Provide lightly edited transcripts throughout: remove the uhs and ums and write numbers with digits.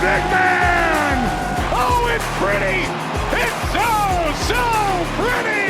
big man! Oh, it's pretty! It's so pretty!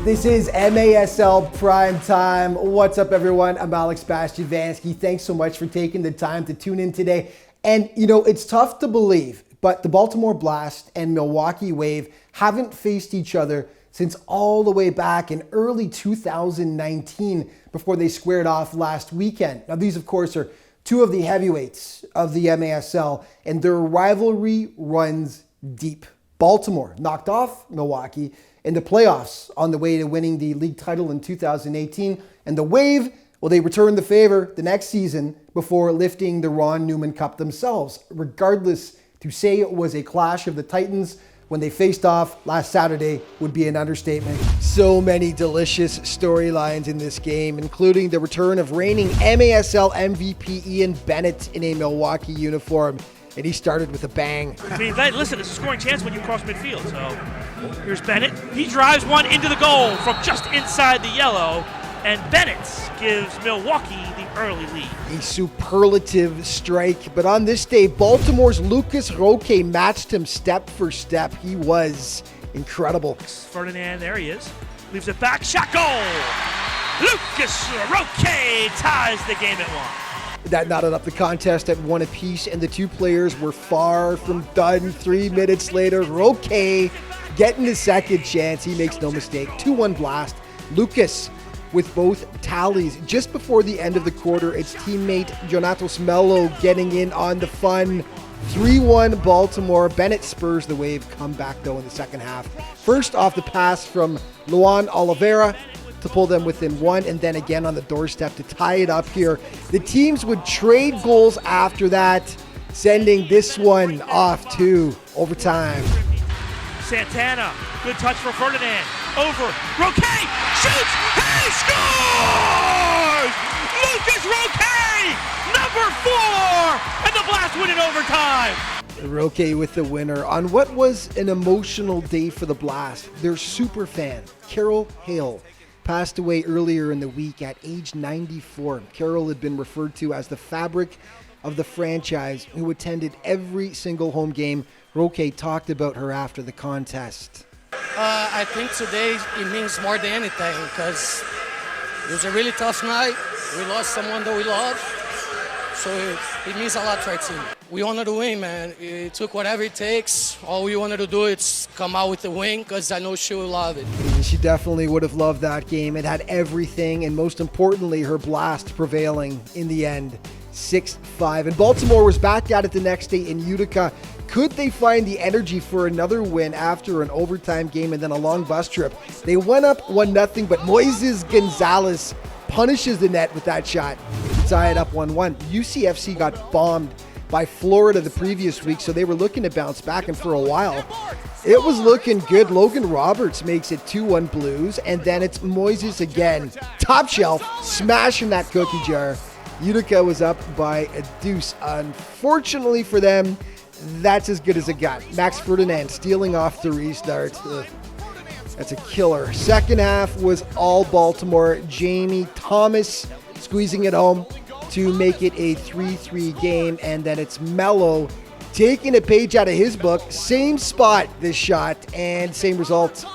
This is MASL Primetime. What's up, everyone? I'm Alex Bastyovanszky. Thanks so much for taking the time to tune in today. And, it's tough to believe, but the Baltimore Blast and Milwaukee Wave haven't faced each other since all the way back in early 2019 before they squared off last weekend. Now, these, of course, are two of the heavyweights of the MASL, and their rivalry runs deep. Baltimore knocked off Milwaukee in the playoffs on the way to winning the league title in 2018. And the Wave, well, they returned the favor the next season before lifting the Ron Newman Cup themselves. Regardless, to say it was a clash of the Titans when they faced off last Saturday would be an understatement. So many delicious storylines in this game, including the return of reigning MASL MVP Ian Bennett in a Milwaukee uniform. And he started with a bang. I mean, listen, it's a scoring chance when you cross midfield. So here's Bennett. He drives one into the goal from just inside the yellow. And Bennett gives Milwaukee the early lead. A superlative strike. But on this day, Baltimore's Lucas Roque matched him step for step. He was incredible. Ferdinand, there he is. Leaves it back. Shot goal. Lucas Roque ties the game at 1. That knotted up the contest at 1 apiece, and the two players were far from done. 3 minutes later, Roque getting his second chance. He makes no mistake. 2-1 Blast. Lucas with both tallies. Just before the end of the quarter, its teammate Jonatos Mello getting in on the fun. 3-1 Baltimore. Bennett spurs the Wave comeback, though, in the second half. First off the pass from Luan Oliveira to pull them within 1, and then again on the doorstep to tie it up here. The teams would trade goals after that, sending this one off to overtime. Santana, good touch for Ferdinand. Over, Roque shoots, he scores! Lucas Roque, number 4, and the Blast win in overtime. Roque with the winner on what was an emotional day for the Blast. Their super fan, Hale, passed away earlier in the week at age 94. Carol had been referred to as the fabric of the franchise, who attended every single home game. Roque talked about her after the contest. I think today it means more than anything because it was a really tough night. We lost someone that we love, so it means a lot to our team. We wanted to win, man. It took whatever it takes. All we wanted to do is come out with the win because I know she will love it. She definitely would have loved that game. It had everything, and most importantly, her Blast prevailing in the end, 6-5. And Baltimore was back at it the next day in Utica. Could they find the energy for another win after an overtime game and then a long bus trip? They went up 1-0, but Moises Gonzalez punishes the net with that shot to tie it up 1-1. UCFC got bombed by Florida the previous week, so they were looking to bounce back, and for a while, it was looking good. Logan Roberts makes it 2-1 Blues, and then it's Moises again. Top shelf, smashing that cookie jar. Utica was up by a deuce. Unfortunately for them, that's as good as it got. Max Ferdinand stealing off the restart. That's a killer. Second half was all Baltimore. Jamie Thomas squeezing it home to make it a 3-3 game, and then it's Mello taking a page out of his book. Same spot this shot, and same result.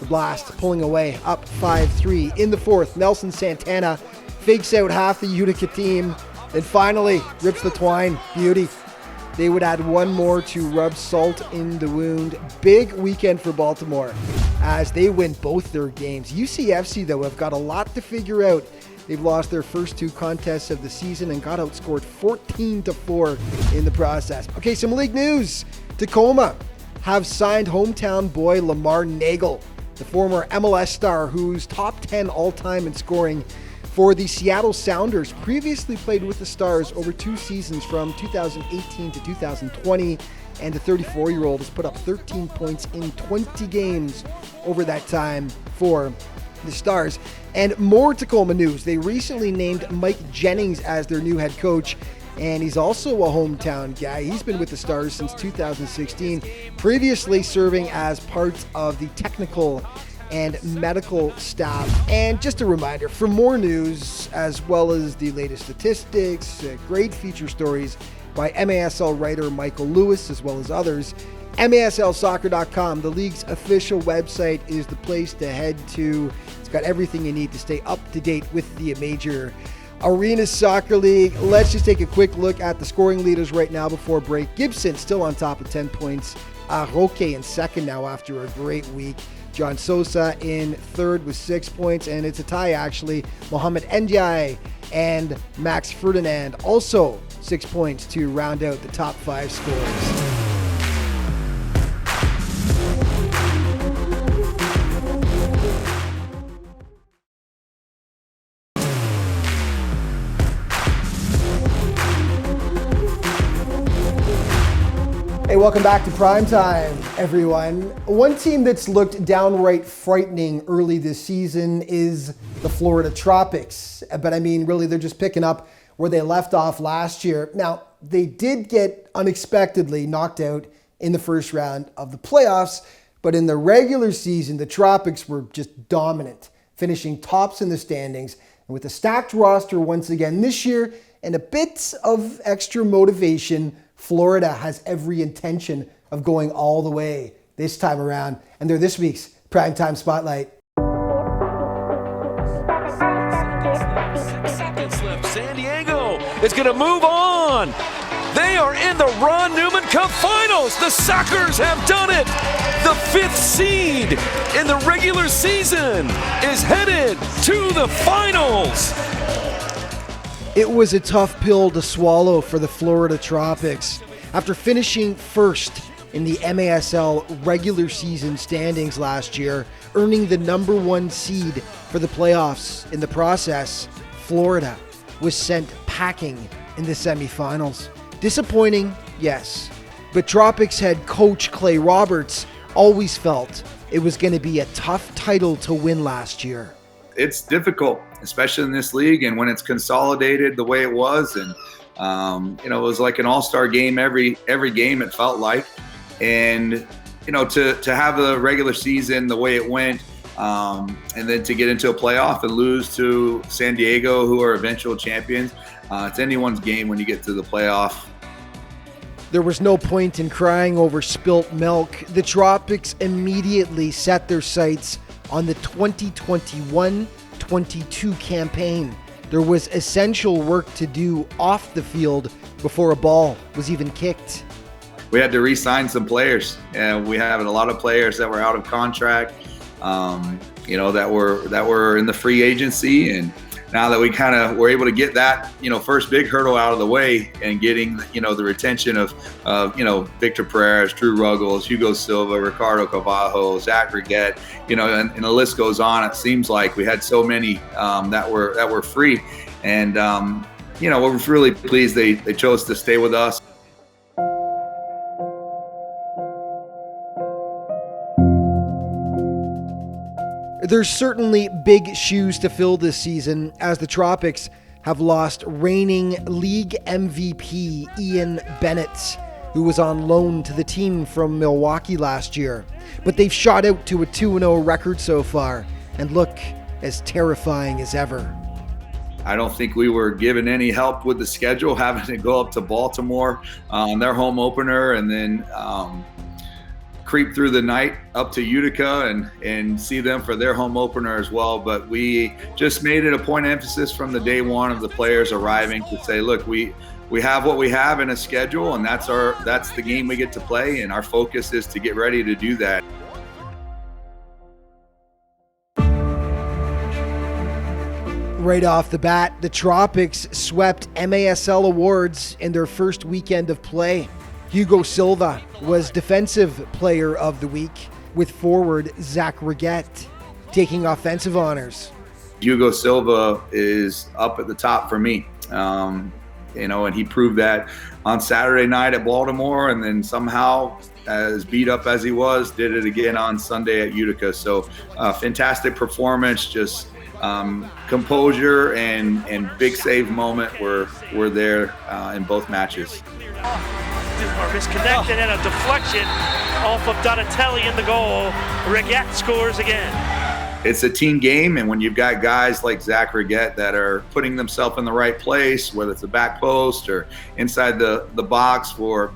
The Blast pulling away, up 5-3. In the fourth, Nelson Santana fakes out half the Utica team, and finally rips the twine. Beauty. They would add one more to rub salt in the wound. Big weekend for Baltimore as they win both their games. UCFC, though, have got a lot to figure out. They've lost their first 2 contests of the season and got outscored 14-4 in the process. Okay, some league news. Tacoma have signed hometown boy Lamar Nagel, the former MLS star who's top 10 all-time in scoring for the Seattle Sounders. Previously played with the Stars over 2 seasons from 2018 to 2020, and the 34-year-old has put up 13 points in 20 games over that time for the Stars. And more Tacoma news. They recently named Mike Jennings as their new head coach, and he's also a hometown guy. He's been with the Stars since 2016, previously serving as part of the technical and medical staff. And just a reminder, for more news, as well as the latest statistics, great feature stories by MASL writer Michael Lewis, as well as others, MASLsoccer.com, the league's official website, is the place to head to. It's got everything you need to stay up to date with the major Arena Soccer League. Let's just take a quick look at the scoring leaders right now before break. Gibson still on top of 10 points. Roque in second now after a great week. John Sosa in third with 6 points, and it's a tie actually. Mohamed Ndiaye and Max Ferdinand also 6 points to round out the top 5 scorers. Hey, welcome back to Primetime, everyone. One team that's looked downright frightening early this season is the Florida Tropics. But I mean, really, they're just picking up where they left off last year. Now, they did get unexpectedly knocked out in the first round of the playoffs, but in the regular season, the Tropics were just dominant, finishing tops in the standings. And with a stacked roster once again this year and a bit of extra motivation, Florida has every intention of going all the way this time around, and they're this week's Primetime Spotlight. San Diego is going to move on. They are in the Ron Newman Cup Finals. The Sockers have done it. The 5th seed in the regular season is headed to the finals. It was a tough pill to swallow for the Florida Tropics. After finishing first in the MASL regular season standings last year, earning the number 1 seed for the playoffs in the process, Florida was sent packing in the semifinals. Disappointing, yes, but Tropics head coach Clay Roberts always felt it was going to be a tough title to win last year. It's difficult, especially in this league, and when it's consolidated the way it was, and it was like an all-star game every game, it felt like. And to have the regular season the way it went, and then to get into a playoff and lose to San Diego, who are eventual champions, it's anyone's game when you get to the playoff. There was no point in crying over spilt milk. The Tropics immediately set their sights on the 2021-22 campaign. There was essential work to do off the field before a ball was even kicked. We had to re-sign some players, and we have a lot of players that were out of contract, that were in the free agency. And now that we kind of were able to get that, first big hurdle out of the way, and getting, the retention of Victor Perez, Drew Ruggles, Hugo Silva, Ricardo Carvalho, Zach Riggett, and the list goes on. It seems like we had so many that were free, and we're really pleased they chose to stay with us. There's certainly big shoes to fill this season, as the Tropics have lost reigning league MVP Ian Bennett, who was on loan to the team from Milwaukee last year. But they've shot out to a 2-0 record so far and look as terrifying as ever. I don't think we were given any help with the schedule, having to go up to Baltimore on their home opener, and then creep through the night up to Utica and see them for their home opener as well. But we just made it a point of emphasis from the day one of the players arriving to say, look, we have what we have in a schedule, and that's the game we get to play, and our focus is to get ready to do that. Right off the bat, the Tropics swept MASL Awards in their first weekend of play. Hugo Silva was Defensive Player of the Week, with forward Zach Riggett taking offensive honors. Hugo Silva is up at the top for me, and he proved that on Saturday night at Baltimore, and then somehow, as beat up as he was, did it again on Sunday at Utica. So fantastic performance, just composure and big save moment were there in both matches. Misconnected and a deflection off of Donatelli in the goal. Riggett scores again. it's a team game, and when you've got guys like Zach Riggett that are putting themselves in the right place, whether it's a back post or inside the box for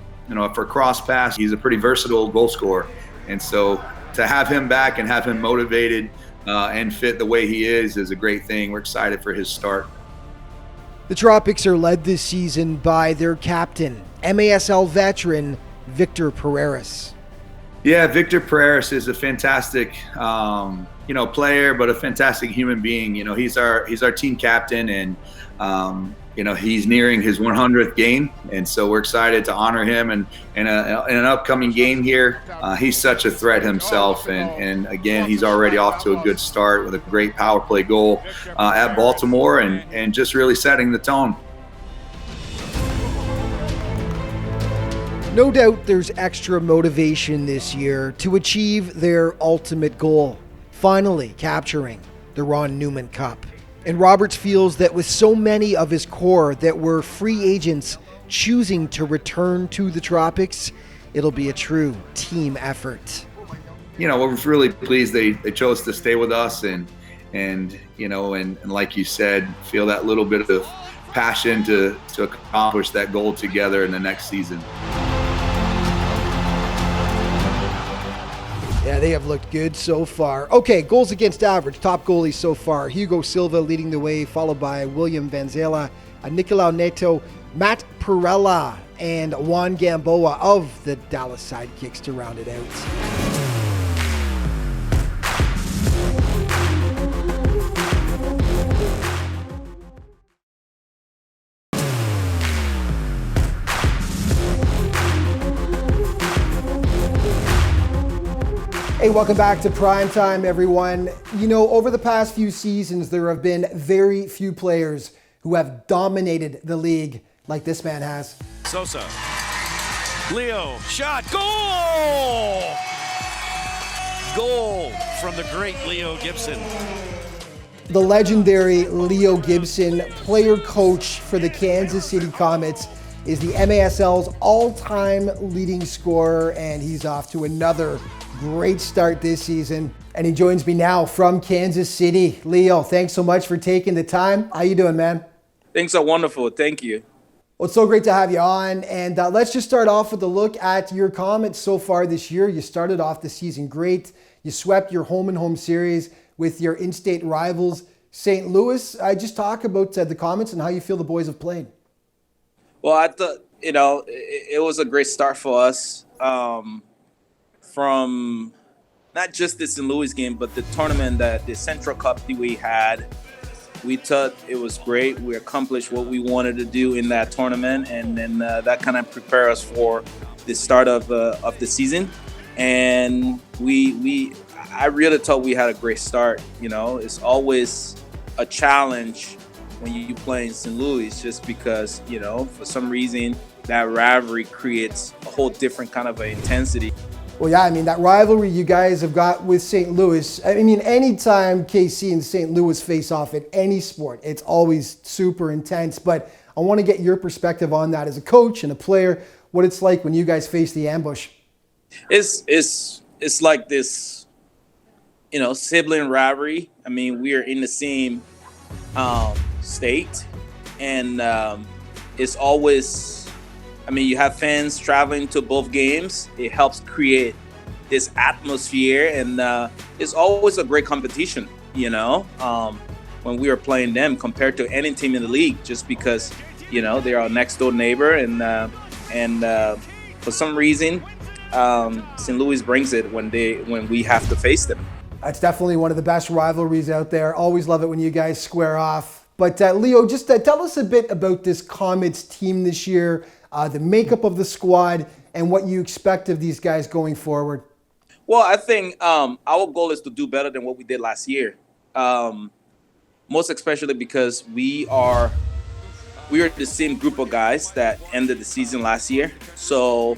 cross pass, he's a pretty versatile goal scorer. And so to have him back and have him motivated and fit the way he is a great thing. We're excited for his start. The Tropics are led this season by their captain, MASL veteran Victor Pereiras. Yeah, Victor Pereiras is a fantastic, player, but a fantastic human being. He's our team captain, and he's nearing his 100th game, and so we're excited to honor him. And in an upcoming game here, he's such a threat himself, and again, he's already off to a good start with a great power play goal at Baltimore, and just really setting the tone. No doubt there's extra motivation this year to achieve their ultimate goal, finally capturing the Ron Newman Cup. And Roberts feels that with so many of his core that were free agents choosing to return to the Tropics, it'll be a true team effort. We're really pleased they chose to stay with us and like you said, feel that little bit of passion to accomplish that goal together in the next season. Yeah, they have looked good so far. Okay, goals against average, top goalies so far. Hugo Silva leading the way, followed by William Vanzella, Nicolau Neto, Matt Perella, and Juan Gamboa of the Dallas Sidekicks to round it out. Hey, welcome back to Primetime, everyone. Over the past few seasons, there have been very few players who have dominated the league like this man has. Sosa. Leo. Shot. Goal! Goal from the great Leo Gibson. The legendary Leo Gibson, player-coach for the Kansas City Comets, is the MASL's all-time leading scorer, and he's off to another great start this season. And he joins me now from Kansas City. Leo, thanks so much for taking the time. How you doing, man? Things are wonderful. Thank you. Well, it's so great to have you on. And let's just start off with a look at your Comets so far this year. You started off the season great. You swept your home-and-home series with your in-state rivals, St. Louis. Just talk about the Comets and how you feel the boys have played. Well, I thought, it was a great start for us. From not just the St. Louis game, but the tournament, the Central Cup that we had. We thought it was great. We accomplished what we wanted to do in that tournament, and then that kind of prepared us for the start of the season. And I really thought we had a great start. It's always a challenge when you play in St. Louis, just because for some reason that rivalry creates a whole different kind of intensity. Well, yeah, that rivalry you guys have got with St. Louis, anytime KC and St. Louis face off at any sport, it's always super intense. But I want to get your perspective on that as a coach and a player, what it's like when you guys face the ambush. It's like this, sibling rivalry. We are in the same state, and it's always, you have fans traveling to both games. It helps create this atmosphere, and it's always a great competition, when we are playing them compared to any team in the league, just because, they're our next door neighbor, and for some reason, St. Louis brings it when we have to face them. It's definitely one of the best rivalries out there. Always love it when you guys square off. But Leo, just tell us a bit about this Comets team this year, the makeup of the squad, and what you expect of these guys going forward. Well, I think our goal is to do better than what we did last year. Most especially because we are the same group of guys that ended the season last year. So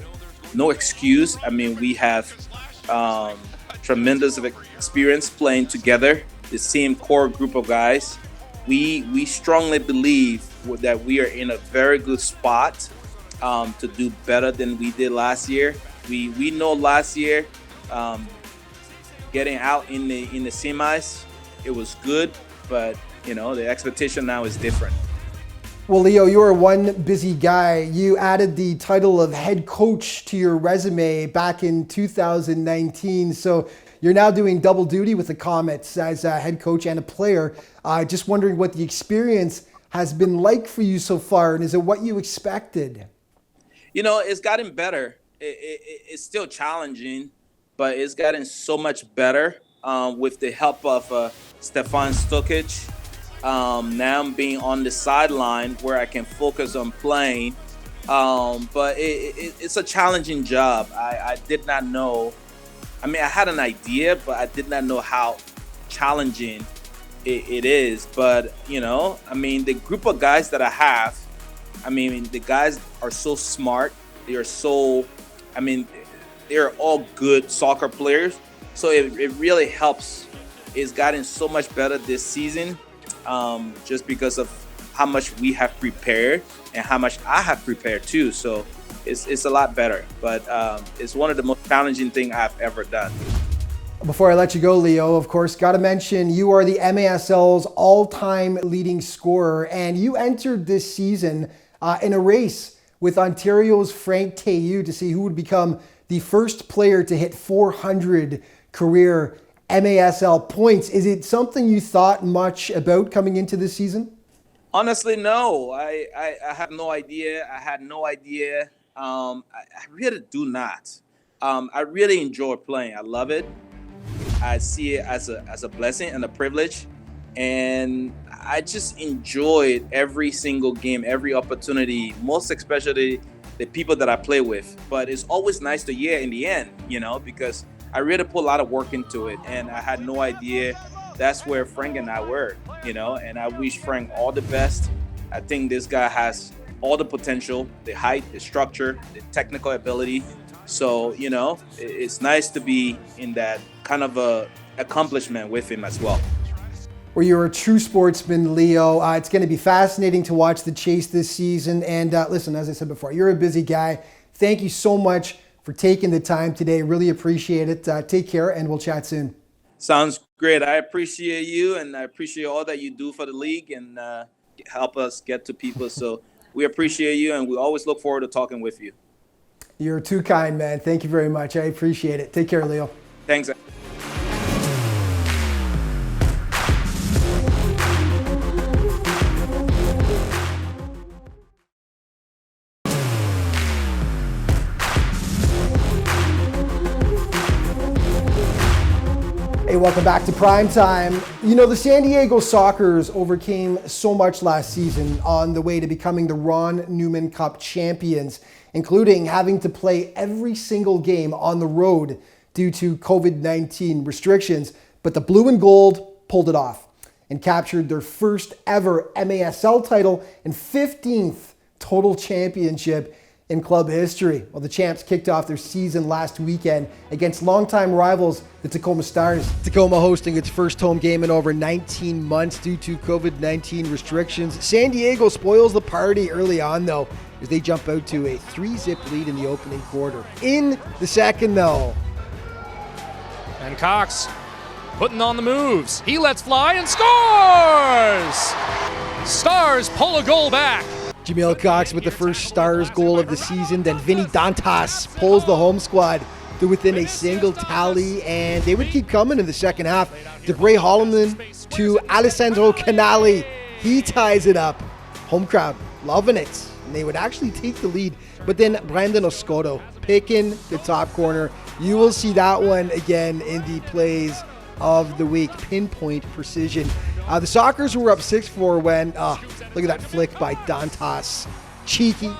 no excuse. We have tremendous experience playing together, the same core group of guys. We strongly believe that we are in a very good spot to do better than we did last year. We know last year getting out in the semis, it was good, but the expectation now is different. Well, Leo, you are one busy guy. You added the title of head coach to your resume back in 2019. So you're now doing double duty with the Comets as a head coach and a player. Just wondering what the experience has been like for you so far, and is it what you expected? It's gotten better. It's still challenging, but it's gotten so much better with the help of Stefan Stukic. Now I'm being on the sideline where I can focus on playing. But it's a challenging job. I did not know. I mean, I had an idea, but I did not know how challenging it is. But, the group of guys that I have, the guys are so smart. They're all good soccer players. So it really helps. It's gotten so much better this season. Just because of how much we have prepared and how much I have prepared too. So it's a lot better, but it's one of the most challenging things I've ever done. Before I let you go, Leo, of course, got to mention you are the MASL's all-time leading scorer, and you entered this season in a race with Ontario's Frank Théu to see who would become the first player to hit 400 career MASL points. Is it something you thought much about coming into this season? Honestly, no. I have no idea. I had no idea. I really do not. I really enjoy playing. I love it. I see it as a blessing and a privilege. And I just enjoyed every single game, every opportunity, most especially the people that I play with. But it's always nice to hear in the end, because I really put a lot of work into it, and I had no idea that's where Frank and I were, and I wish Frank all the best. I think this guy has all the potential, the height, the structure, the technical ability. So, it's nice to be in that kind of a accomplishment with him as well. Well, you're a true sportsman, Leo. It's going to be fascinating to watch the chase this season. And listen, as I said before, you're a busy guy. Thank you so much for taking the time today. Really appreciate it. Take care, and we'll chat soon. Sounds great. I appreciate you, and I appreciate all that you do for the league and help us get to people. So we appreciate you, and we always look forward to talking with you. You're too kind, man. Thank you very much. I appreciate it. Take care, Leo. Thanks. Hey, welcome back to Primetime. The San Diego Sockers overcame so much last season on the way to becoming the Ron Newman Cup champions, including having to play every single game on the road due to COVID-19 restrictions. But the Blue and Gold pulled it off and captured their first ever MASL title and 15th total championship in club history. Well, the champs kicked off their season last weekend against longtime rivals, the Tacoma Stars. Tacoma hosting its first home game in over 19 months due to COVID-19 restrictions. San Diego spoils the party early on, though, as they jump out to a 3-zip lead in the opening quarter. In the second, though. And Cox putting on the moves. He lets fly and scores! Stars pull a goal back. Jamil Cox with the first Stars goal of the season. Then Vinny Dantas pulls the home squad to within a single tally, and they would keep coming in the second half. DeBray Holloman to Alessandro Canali. He ties it up. Home crowd loving it, and they would actually take the lead. But then Brandon Oscoto picking the top corner. You will see that one again in the plays of the week. Pinpoint precision. The Sockers were up 6-4 when, look at that flick by Dantas. Cheeky.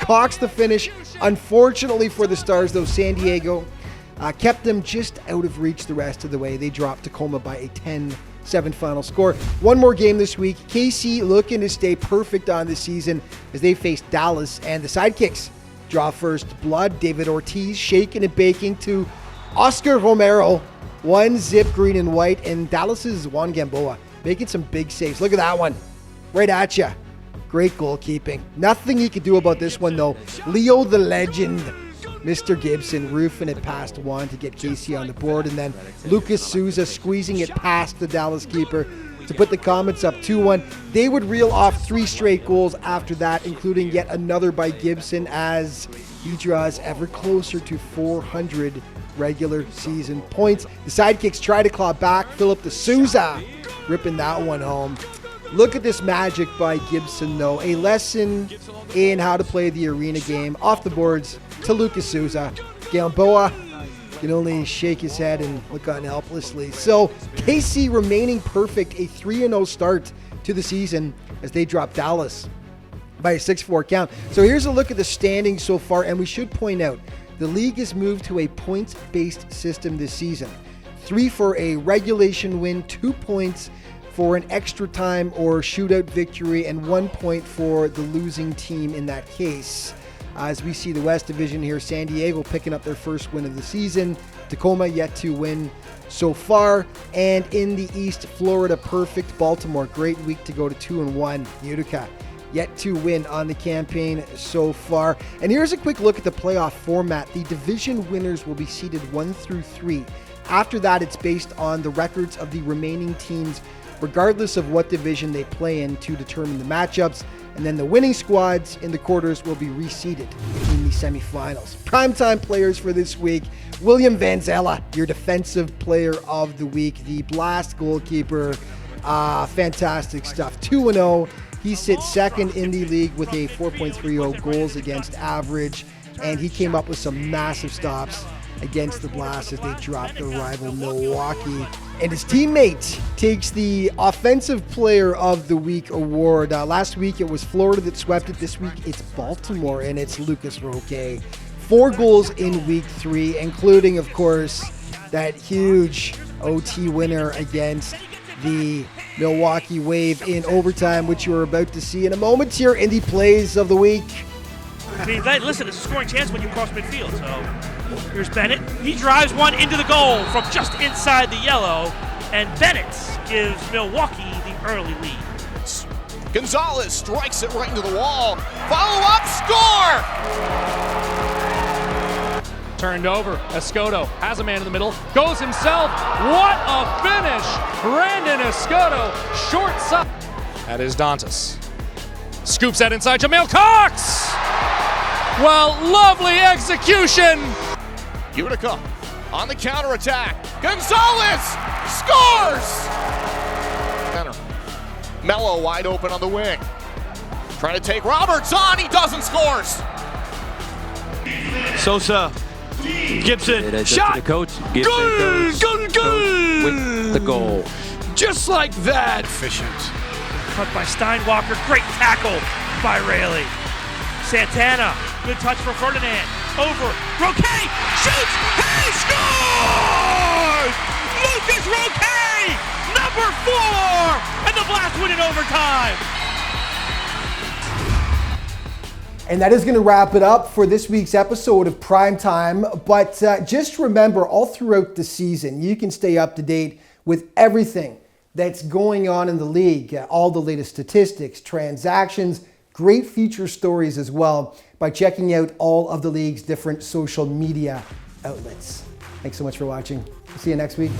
Cox the finish. Unfortunately for the Stars, though, San Diego kept them just out of reach the rest of the way. They dropped Tacoma by a 10-7 final score. One more game this week. KC looking to stay perfect on the season as they face Dallas, and the Sidekicks draw first blood. David Ortiz shaking and baking to Oscar Romero. 1-zip green and white, and Dallas's Juan Gamboa making some big saves. Look at that one. Right at you. Great goalkeeping. Nothing he could do about this one, though. Leo the legend Mr. Gibson roofing it past Juan to get Casey on the board, and then Lucas Souza squeezing it past the Dallas keeper to put the Comets up 2-1. They would reel off 3 straight goals after that, including yet another by Gibson as he draws ever closer to 400 regular season points. The Sidekicks try to claw back. Philip de Souza ripping that one home. Look at this magic by Gibson, though. A lesson in how to play the arena game. Off the boards to Lucas Souza. Gamboa can only shake his head and look on helplessly. So KC remaining perfect, a 3-0 start to the season as they drop Dallas by a 6-4 count. So here's a look at the standings so far, and we should point out the league has moved to a points-based system this season. 3 for a regulation win, 2 points for an extra time or shootout victory, and 1 point for the losing team in that case. As we see the West Division here, San Diego picking up their first win of the season. Tacoma yet to win so far. And in the East, Florida perfect. Baltimore, great week to go to 2-1. Utica yet to win on the campaign so far. And here's a quick look at the playoff format. The division winners will be seeded 1 through 3. After that, it's based on the records of the remaining teams, regardless of what division they play in, to determine the matchups. And then the winning squads in the quarters will be reseeded in the semifinals. Primetime players for this week: William Vanzella, your defensive player of the week, the Blast goalkeeper. Fantastic stuff. 2-0. He sits second in the league with a 4.30 goals against average, and he came up with some massive stops against the Blast as they dropped their rival Milwaukee. And his teammate takes the Offensive Player of the Week award. Last week it was Florida that swept it. This week it's Baltimore, and it's Lucas Roque. 4 goals in week 3, including, of course, that huge OT winner against the Milwaukee Wave in overtime, which you are about to see in a moment here in the plays of the week. I mean, listen, it's a scoring chance when you cross midfield. So here's Bennett. He drives one into the goal from just inside the yellow, and Bennett gives Milwaukee the early lead. Gonzalez strikes it right into the wall. Follow up, score! Turned over. Escoto has a man in the middle. Goes himself. What a finish! Brandon Escoto, short side. That is Dantas. Scoops that inside. Jamel Cox! Well, lovely execution. Utica on the counterattack. Gonzalez scores! Center. Mello wide open on the wing. Trying to take Roberts on. He doesn't, scores. Sosa. Gibson. Shot. The coach. Gibson Good. with the goal. Just like that. Efficient. Cut by Steinwalker. Great tackle by Rayleigh. Santana. Good touch for Ferdinand. Over. Roque. Shoots. He scores! Lucas Roque! Number 4! And the Blast win in overtime. And that is going to wrap it up for this week's episode of Primetime. But just remember, all throughout the season, you can stay up to date with everything that's going on in the league. All the latest statistics, transactions, great feature stories as well, by checking out all of the league's different social media outlets. Thanks so much for watching. See you next week.